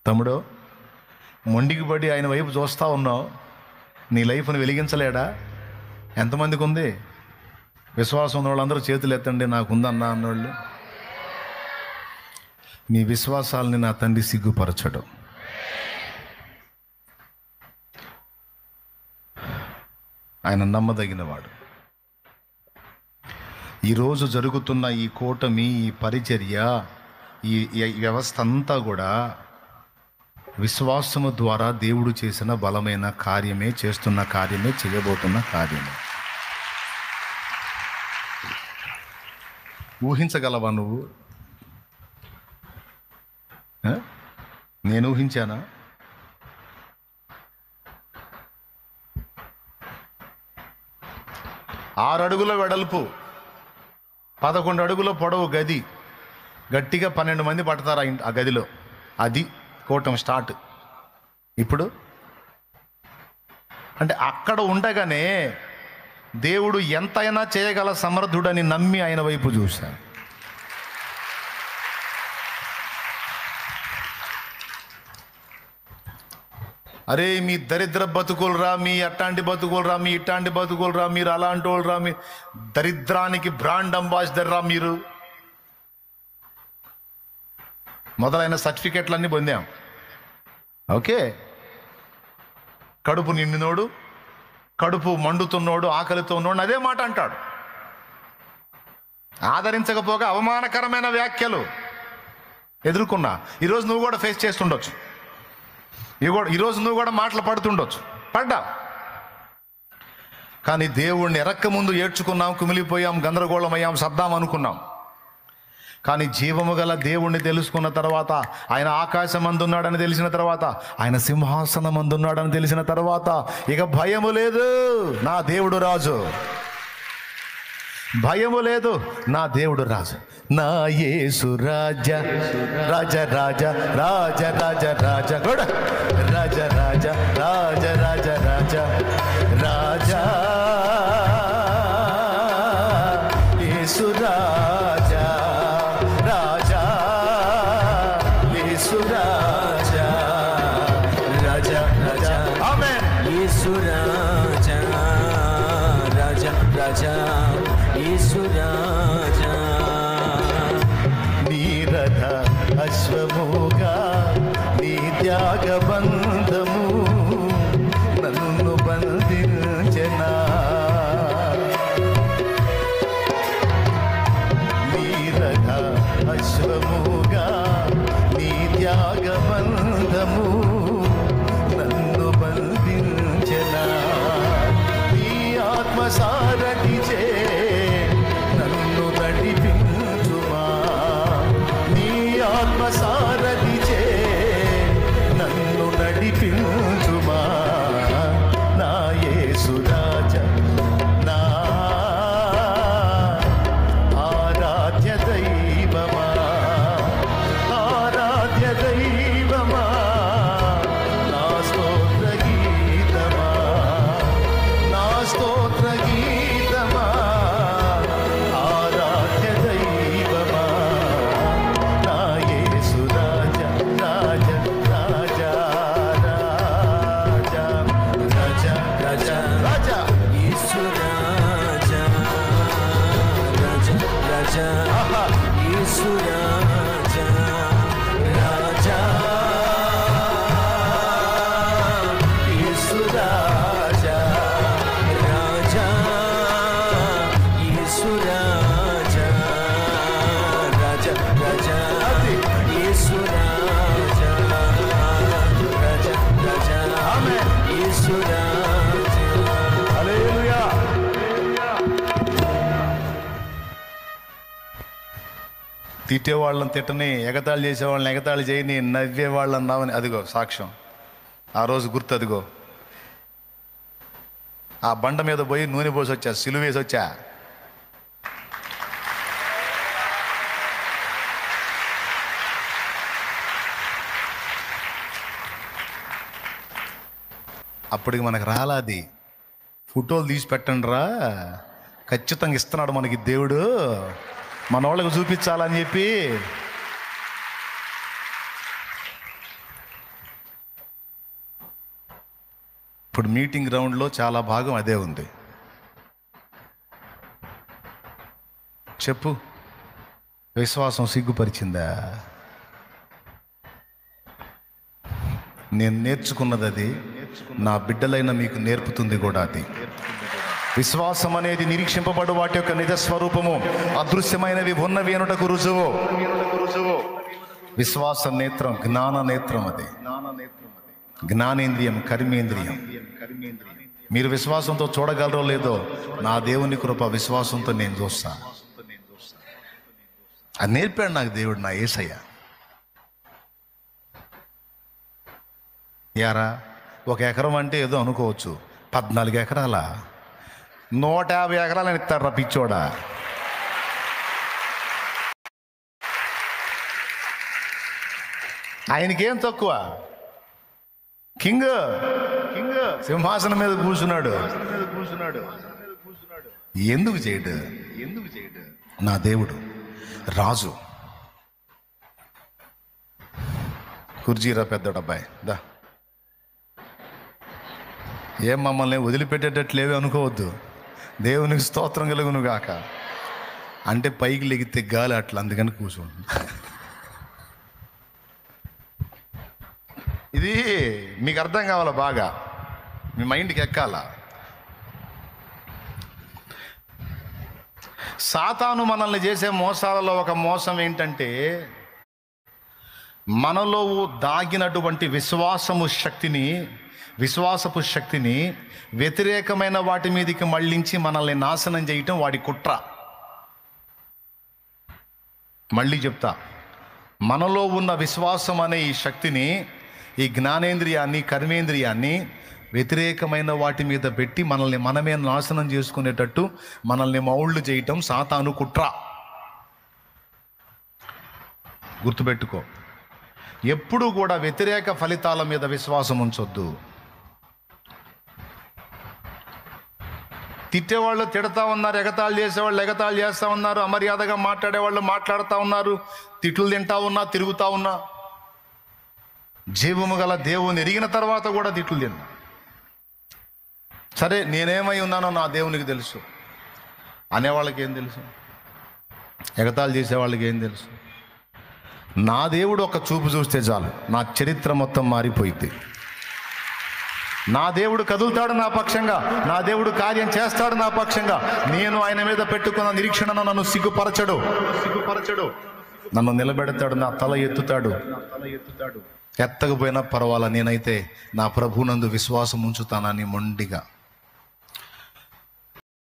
తమ్ముడు, మొండికి పడి ఆయన వైపు చూస్తూ ఉన్నావు, నీ లైఫ్ని వెలిగించలేడా? ఎంతమందికి ఉంది? విశ్వాసం ఉన్న వాళ్ళందరూ చేతులు ఎత్తండి, నాకుందన్నా అన్నోళ్ళు. మీ విశ్వాసాలని నా తండ్రి సిగ్గుపరచడం. ఆయన నమ్మదగినవాడు. ఈరోజు జరుగుతున్న ఈ కూటమి, ఈ పరిచర్య, ఈ వ్యవస్థ అంతా కూడా విశ్వాసము ద్వారా దేవుడు చేసిన బలమైన కార్యమే, చేస్తున్న కార్యమే, చేయబోతున్న కార్యమే. ఊహించగలవా నువ్వు? నేను ఊహించానా? ఆరు అడుగుల వెడల్పు, 11 అడుగుల పొడవు గది, గట్టిగా 12 మంది పడతారు ఆ గదిలో. అది కూటమి స్టార్ట్. ఇప్పుడు అంటే అక్కడ ఉండగానే దేవుడు ఎంతైనా చేయగల సమర్థుడని నమ్మి ఆయన వైపు చూశాను. అరే, మీ దరిద్ర బతుకులరా, మీ అట్టాంటి బతుకులరా, మీ ఇట్టాంటి బతుకులరా, మీరు అలాంటి వాళ్ళరా, మీ దరిద్రానికి బ్రాండ్ అంబాసిడర్ రా మీరు, మొదలైన సర్టిఫికెట్లన్నీ పొందాం. ఓకే, కడుపు నిండినోడు, కడుపు మండుతున్నోడు, ఆకలితో ఉన్నోడు అదే మాట అంటాడు. ఆదరించకపోగా అవమానకరమైన వ్యాఖ్యలు ఎదుర్కొన్నా. ఈరోజు నువ్వు కూడా ఫేస్ చేస్తుండొచ్చు. ఈరోజు నువ్వు కూడా మాటలు పడ్డా. కానీ దేవుణ్ణి ఎరక్క ముందు ఏడ్చుకున్నాం, కుమిలిపోయాం, గందరగోళమయ్యాం, సద్దాం అనుకున్నాం. కానీ జీవము గల దేవుణ్ణి తెలుసుకున్న తర్వాత, ఆయన ఆకాశమందున్నాడని తెలిసిన తర్వాత, ఆయన సింహాసనమందున్నాడని తెలిసిన తర్వాత ఇక భయము లేదు. నా దేవుడు రాజు, భయము లేదు. నా దేవుడు రాజు, నా యేసు రాజ రాజ రాజ రాజ రాజ రాజ కూడా రాజ రాజ రాజ రాజ రాజ రాజ యేసు రాజ రాజ యేసు రాజ రాజ రాజ ఆమేన్. యేసు రాజ రాజ రాజ యేసు రాజ. నీరథ అశ్వముగా నీ త్యాగబంధము నన్ను బంధించెనా. నీరథ అశ్వముగా నీ త్యాగబంధము నన్ను బంధించెనా. నీ ఆత్మసారథి చే నన్ను నడిపించుమా. నీ ఆత్మసారథి చే నన్ను నడిపించుమా. నా యేసు రాజ, నా ఆరాధ్య దైవమా, ఆరాధ్య దైవమా, నా స్తోత్ర గీతమా, నా స్తోత్ర గీతమా, ఆరాధ్య దైవమా, నా యేసు రాజ రాజ రాజ రాజ రాజ రాజ రాజ యేసు రాజ రాజ రాజ యేసు రాజ రాజ యేసు రాజ రాజ యేసు రాజ రాజ రాజ యేసు రాజ రాజ రాజ ఆమేన్. యేసు రాజ. హల్లెలూయా. తిట్టేవాళ్ళని తిట్టని, ఎగతాళి చేసేవాళ్ళని ఎగతాళి చేయని, నవ్వేవాళ్ళని నవ్వని. అదిగో సాక్ష్యం, ఆ రోజు గుర్తు. అదిగో ఆ బండ మీద పోయి నూనె పోసి వచ్చా, సిలువేసి వచ్చా. అప్పటికి మనకు రాలాది. ఫోటోలు తీసి పెట్టండి రా, ఖచ్చితంగా ఇస్తున్నాడు మనకి దేవుడు, మన వాళ్ళకు చూపించాలని చెప్పి ఇప్పుడు మీటింగ్ గ్రౌండ్లో చాలా భాగం అదే ఉంది. చెప్పు, విశ్వాసం సిగ్గుపరిచిందా? నేను నేర్చుకున్నది అది, నా బిడ్డలైన మీకు నేర్పుతుంది కూడా అది. విశ్వాసం అనేది నిరీక్షింపబడు వాటి యొక్క నిజ స్వరూపము, అదృశ్యమైనవి ఉన్నవి అనుటకు రుజువు. విశ్వాస నేత్రం జ్ఞాన నేత్రం, అది జ్ఞానేంద్రియం, కర్మేంద్రియం. మీరు విశ్వాసంతో చూడగలరో లేదో, నా దేవుని కృప విశ్వాసంతో నేను చూస్తాను. అది నేర్పాడు నాకు దేవుడు, నా యేసయ్య. యారా, 1 ఎకరం అంటే ఏదో అనుకోవచ్చు, 14 ఎకరాల 150 ఎకరాలని ఇస్తాడు రా పిచ్చోడా. ఆయనకేం తక్కువ? కింగ్ సింహాసనం మీద కూర్చున్నాడు. ఎందుకు చేయడు? నా దేవుడు రాజు. కుర్జీరా పెద్దోడబ్బాయి, దా. ఏం మమ్మల్ని వదిలిపెట్టేటట్లేవి అనుకోవద్దు. దేవునికి స్తోత్రం కలుగును గాక అంటే పైకి లెగితే గాలి అట్లా, అందుకని కూర్చోండి. ఇది మీకు అర్థం కావాలా, బాగా మీ మైండ్కి ఎక్కాలా. సాతాను మనల్ని చేసే మోసాలలో ఒక మోసం ఏంటంటే, మనలో దాగినటువంటి విశ్వాసపు శక్తిని వ్యతిరేకమైన వాటి మీదకి మళ్ళించి మనల్ని నాశనం చేయటం వాడి కుట్ర. మళ్ళీ చెప్తా, మనలో ఉన్న విశ్వాసం అనే ఈ శక్తిని, ఈ జ్ఞానేంద్రియాన్ని, కర్మేంద్రియాన్ని వ్యతిరేకమైన వాటి మీద పెట్టి మనల్ని మనమే నాశనం చేసుకునేటట్టు మనల్ని మౌళ్ళు చేయటం సాతాను కుట్ర. గుర్తుపెట్టుకో, ఎప్పుడూ కూడా వ్యతిరేక ఫలితాల మీద విశ్వాసం ఉంచొద్దు. తిట్టేవాళ్ళు తిడతా ఉన్నారు, ఎగతాళి చేసేవాళ్ళు ఎగతాళి చేస్తూ ఉన్నారు, అమర్యాదగా మాట్లాడేవాళ్ళు మాట్లాడుతూ ఉన్నారు, తిట్లు తింటా ఉన్నా, తిరుగుతూ ఉన్నా. జీవము గల దేవుని ఎరిగిన తర్వాత కూడా తిట్లు తిన్నా. సరే, నేనేమై ఉన్నానో నా దేవునికి తెలుసు అనేవాళ్ళకి ఏం తెలుసు? ఎగతాళి చేసేవాళ్ళకి ఏం తెలుసు? నా దేవుడు ఒక చూపు చూస్తే చాలు, నా చరిత్ర మొత్తం మారిపోయింది. నా దేవుడు కదులుతాడు నా పక్షంగా, నా దేవుడు కార్యం చేస్తాడు నా పక్షంగా. నేను ఆయన మీద పెట్టుకున్న నిరీక్షణను నన్ను సిగ్గుపరచడు, నన్ను నిలబెడతాడు, నా తల ఎత్తుతాడు. ఎత్తకపోయినా పర్వాలా, నేనైతే నా ప్రభునందు విశ్వాసం ఉంచుతానని మొండిగా